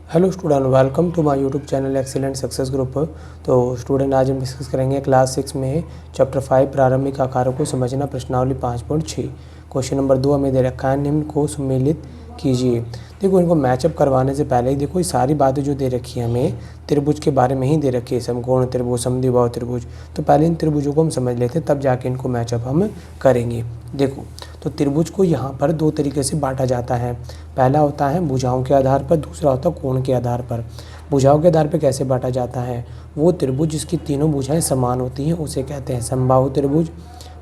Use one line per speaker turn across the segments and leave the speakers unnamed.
Hello student, welcome to my YouTube channel excellent success group. तो student, आज हम discuss करेंगे क्लास 6 में चैप्टर 5 प्रारंभिक आकारों को समझना, प्रश्नावली 5.6। क्वेश्चन नंबर 2 हमें दे रखा है, निम्न को सम्मिलित कीजिए। देखो, इनको मैचअप करवाने से पहले ही देखो ये सारी बातें जो दे रखी है हमें त्रिभुज के बारे में ही दे रखी है, समकोण त्रिभुज, समद्विबाहु त्रिभुज। तो पहले इन त्रिभुजों को हम समझ लेते हैं, तब जाके इनको मैचअप हम करेंगे। देखो, तो त्रिभुज को यहाँ पर दो तरीके से बांटा जाता है। पहला होता है भुजाओं के आधार पर, दूसरा होता है कोण के आधार पर। भुजाओं के आधार पर कैसे बांटा जाता है? वो त्रिभुज जिसकी तीनों भुजाएं समान होती हैं उसे कहते हैं समबाहु त्रिभुज।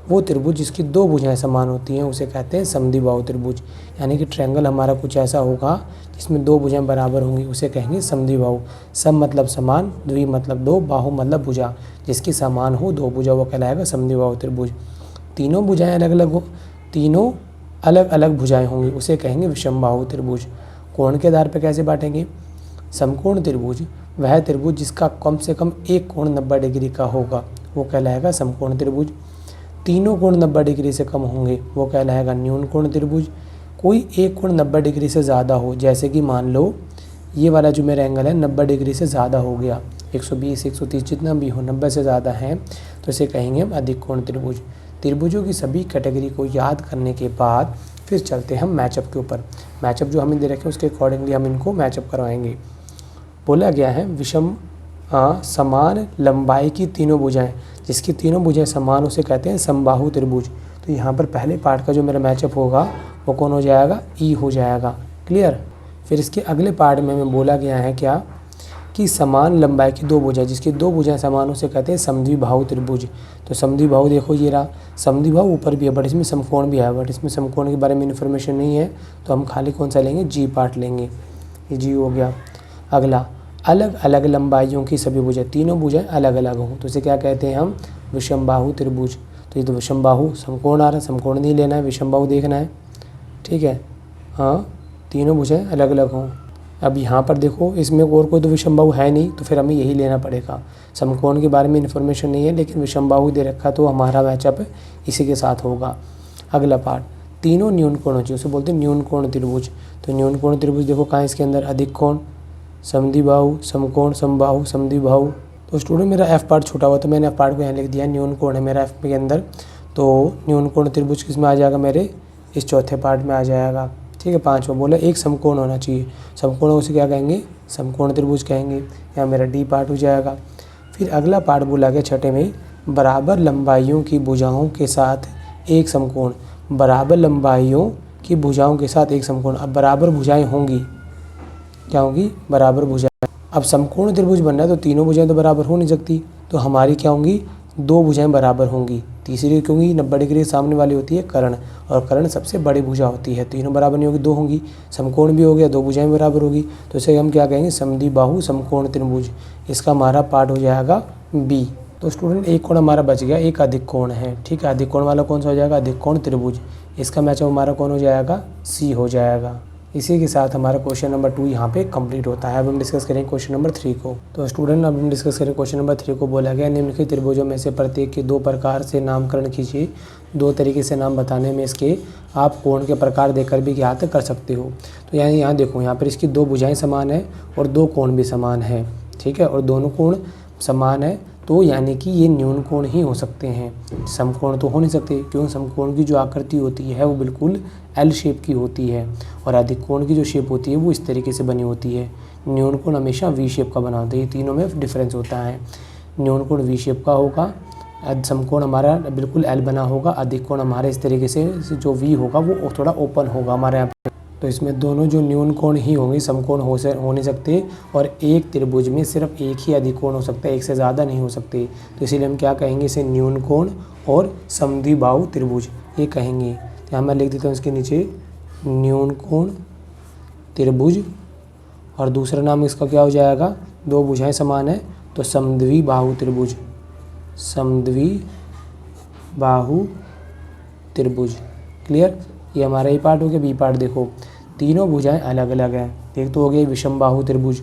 वो त्रिभुज जिसकी दो भुजाएं समान होती हैं उसे कहते हैं समद्विबाहु त्रिभुज। यानी कि ट्रायंगल हमारा कुछ ऐसा होगा जिसमें दो भुजाएं बराबर होंगी, उसे कहेंगे समद्विबाहु। सम मतलब समान, द्वि मतलब दो, बाहु मतलब भुजा। जिसकी समान हो दो भुजा वो कहलाएगा समद्विबाहु त्रिभुज। तीनों भुजाएं अलग अलग हो, तीनों अलग अलग भुजाएं होंगी उसे कहेंगे विषमबाहु त्रिभुज। कोण के आधार पर कैसे बांटेंगे? समकोण त्रिभुज वह त्रिभुज जिसका कम से कम एक कोण 90 डिग्री का होगा वो कहलाएगा समकोण त्रिभुज। तीनों कोण 90 डिग्री से कम होंगे वो कहलाएगा न्यून कोण त्रिभुज। कोई एक कोण 90 डिग्री से ज़्यादा हो, जैसे कि मान लो ये वाला जो मेरा एंगल है 90 डिग्री से ज़्यादा हो गया, 120 130 जितना भी हो, 90 से ज़्यादा है तो इसे कहेंगे हम अधिक कोण त्रिभुज। त्रिभुजों की सभी कैटेगरी को याद करने के बाद फिर चलते हैं हम मैचअप के ऊपर। मैचअप जो हमें दे रखे उसके अकॉर्डिंगली हम इनको मैचअप करवाएंगे। बोला गया है विषम समान लंबाई की तीनों भुजाएं, जिसकी तीनों भुजाएं समान उसे कहते हैं समबाहु त्रिभुज। तो यहाँ पर पहले पार्ट का जो मेरा मैचअप होगा वो कौन हो जाएगा? ई हो जाएगा। क्लियर? फिर इसके अगले पार्ट में हमें बोला गया है क्या कि समान लंबाई की दो भुजाएं, जिसकी दो भुजाएं समान उसे कहते हैं समद्विबाहु त्रिभुज। तो समद्विबाहु देखो ये रहा, समद्विबाहु ऊपर भी है बट इसमें समकोण भी है, बट इसमें समकोण के बारे में इन्फॉर्मेशन नहीं है तो हम खाली कौन सा लेंगे? जी पार्ट लेंगे। ये जी हो गया। अगला, अलग अलग लंबाइयों की सभी भुजाएं, तीनों भुजाएं अलग अलग हों तो इसे क्या कहते हैं हम? विषमबाहु त्रिभुज। तो ये तो विषमबाहु, समकोण आ रहा है, समकोण नहीं लेना है, विषमबाहु देखना है। ठीक है, हाँ, तीनों भुजाएं अलग अलग हों। अब यहाँ पर देखो इसमें और कोई तो विषमबाहु है नहीं तो फिर हमें यही लेना पड़ेगा। समकोण के बारे में इन्फॉर्मेशन नहीं है लेकिन विषमबाहु दे रखा तो हमारा मैचअप इसी के साथ होगा। अगला पार्ट, तीनों न्यून कोण चाहिए, उसे बोलते हैं न्यून कोण त्रिभुज। तो न्यून कोण त्रिभुज देखो कहाँ इसके अंदर? अधिक कोण, समद्विबाहु, समकोण, समबाहु, समद्विबाहु। तो स्टूडेंट मेरा एफ पार्ट छूटा हुआ तो मैंने एफ पार्ट को यहाँ लिख दिया, न्यून कोण है मेरा एफ के अंदर। तो न्यून कोण त्रिभुज किस में आ जाएगा? मेरे इस चौथे पार्ट में आ जाएगा। ठीक है, पाँचवा बोला एक समकोण होना चाहिए, समकोण उसे क्या कहेंगे? समकोण त्रिभुज कहेंगे। यहाँ मेरा डी पार्ट हो जाएगा। फिर अगला पार्ट बोला गया छठे में, बराबर लंबाइयों की भुजाओं के साथ एक समकोण। बराबर लंबाइयों की भुजाओं के साथ एक समकोण। अब बराबर भुजाएं होंगी, क्या होंगी? बराबर भुजाएं। अब समकोण त्रिभुज बन रहा है तो तीनों भुजाएं तो बराबर हो नहीं सकती, तो हमारी क्या होंगी? दो भुजाएं बराबर होंगी। तीसरी क्योंकि 90 डिग्री के सामने वाली होती है कर्ण, और कर्ण सबसे बड़ी भुजा होती है। तीनों बराबर नहीं होगी, दो होंगी। समकोण भी हो गया, दो भुजाएं बराबर होगी तो इसे हम क्या कहेंगे? समद्विबाहु समकोण त्रिभुज। इसका हमारा पार्ट हो जाएगा बी। तो स्टूडेंट एक कोण हमारा बच गया, एक अधिक कोण है। ठीक है, अधिक कोण वाला कौन सा हो जाएगा? अधिक कोण त्रिभुज। इसका मैचअप हमारा कौन हो जाएगा? सी हो जाएगा। इसी के साथ हमारा क्वेश्चन नंबर 2 यहाँ पे कंप्लीट होता है। अब हम डिस्कस करेंगे क्वेश्चन नंबर 3 को। तो स्टूडेंट अब हम डिस्कस करें क्वेश्चन नंबर 3 को। बोला गया निम्नलिखित त्रिभुजों में से प्रत्येक के दो प्रकार से नामकरण कीजिए। दो तरीके से नाम बताने में इसके आप कोण के प्रकार देकर भी ज्ञात कर सकते हो। तो यहाँ देखो, यहाँ पर इसकी दो भुजाएं समान है और दो कोण भी समान है। ठीक है, और दोनों कोण समान है तो यानी कि ये न्यून कोण ही हो सकते हैं, समकोण तो हो नहीं सकते, क्योंकि समकोण की जो आकृति होती है वो बिल्कुल एल शेप की होती है और अधिक कोण की जो शेप होती है वो इस तरीके से बनी होती है। न्यून कोण हमेशा वी शेप का बना होता है। ये तीनों में डिफरेंस होता है। न्यून कोण वी शेप का होगा, समकोण हमारा बिल्कुल एल बना होगा, अधिक कोण हमारे इस तरीके से जो वी होगा वो थोड़ा ओपन होगा हमारे यहाँ पे। तो इसमें दोनों जो न्यून कोण ही होंगे, समकोण हो नहीं सकते, और एक त्रिभुज में सिर्फ एक ही अधिक कोण हो सकता है, एक से ज़्यादा नहीं हो सकते। तो इसीलिए हम क्या कहेंगे? इसे न्यून कोण और समद्विबाहु त्रिभुज ये कहेंगे। तो यहाँ मैं लिख देता हूँ इसके नीचे न्यून कोण त्रिभुज, और दूसरा नाम इसका क्या हो जाएगा? दो भुजाएं समान है तो समद्विबाहु त्रिभुज। समद्विबाहु त्रिभुज। क्लियर? ये हमारा ए पार्ट हो गया। बी पार्ट देखो, तीनों भुजाएं अलग अलग हैं। एक तो हो गई विषमबाहु त्रिभुज,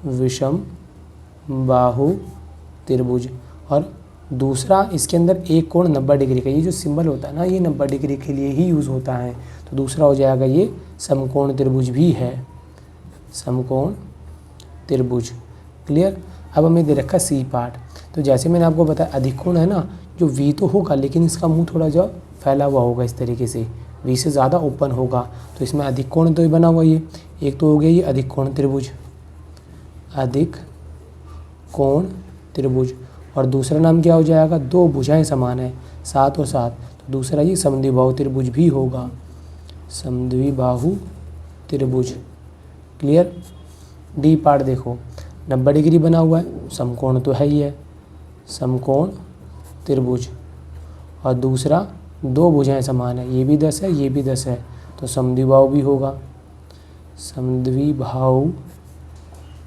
विषमबाहु त्रिभुज, और दूसरा इसके अंदर एक कोण 90 डिग्री का, ये जो सिंबल होता है ना ये 90 डिग्री के लिए ही यूज़ होता है। तो दूसरा हो जाएगा ये समकोण त्रिभुज भी है, समकोण त्रिभुज। क्लियर। अब हमें दे रखा सी पार्ट, तो जैसे मैंने आपको बताया अधिक कोण है ना, जो वी तो होगा लेकिन इसका मुंह थोड़ा जो फैला हुआ होगा इस तरीके से, वी से ज़्यादा ओपन होगा, तो इसमें अधिक कोण तो बना हुआ ये, एक तो हो गया ये अधिक कोण त्रिभुज, अधिक कोण त्रिभुज। और दूसरा नाम क्या हो जाएगा, दो भुजाएं समान है 7 और 7, तो दूसरा ये समद्विबाहु त्रिभुज भी होगा, समद्विबाहु त्रिभुज। क्लियर। डी पार्ट देखो 90 डिग्री बना हुआ है, समकोण तो है ही है, समकोण त्रिभुज। और दूसरा दो भुजाएं समान है, ये भी 10 है ये भी 10 है, तो समद्विबाहु भी होगा, समद्विबाहु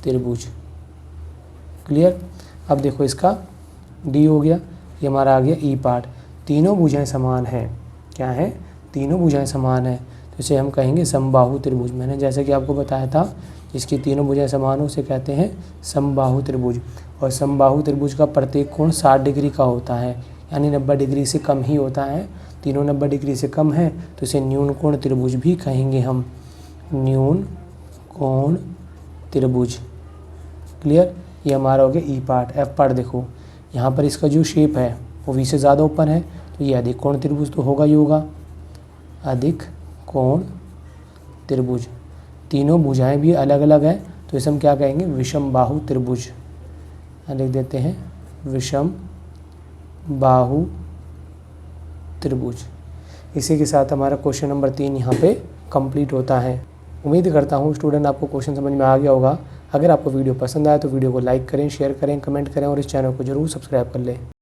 त्रिभुज। क्लियर। अब देखो इसका डी हो गया, ये हमारा आ गया ई पार्ट। तीनों भुजाएं समान हैं, क्या है, तीनों भुजाएं समान हैं, तो इसे हम कहेंगे समबाहु त्रिभुज। मैंने जैसे कि आपको बताया था, जिसकी तीनों भुजाएं समान हो उसे कहते हैं समबाहु त्रिभुज। और समबाहु त्रिभुज का प्रत्येक कोण 60 डिग्री का होता है, यानी 90 डिग्री से कम ही होता है। तीनों 90 डिग्री से कम है तो इसे न्यून कोण त्रिभुज भी कहेंगे हम, न्यून कोण त्रिभुज। क्लियर। ये हमारा हो गया ई पार्ट। एफ पार्ट देखो, यहाँ पर इसका जो शेप है वो वी से ज़्यादा ओपन है, तो ये अधिक कोण त्रिभुज तो होगा ही होगा, अधिक कोण त्रिभुज। तीनों भुजाएं भी अलग अलग हैं, तो इसे हम क्या कहेंगे, विषम बाहु त्रिभुज। लिख देते हैं विषम बाहु त्रिभुज। इसी के साथ हमारा क्वेश्चन नंबर 3 यहाँ पे कंप्लीट होता है। उम्मीद करता हूँ स्टूडेंट आपको क्वेश्चन समझ में आ गया होगा। अगर आपको वीडियो पसंद आया तो वीडियो को लाइक करें, शेयर करें, कमेंट करें और इस चैनल को जरूर सब्सक्राइब कर लें।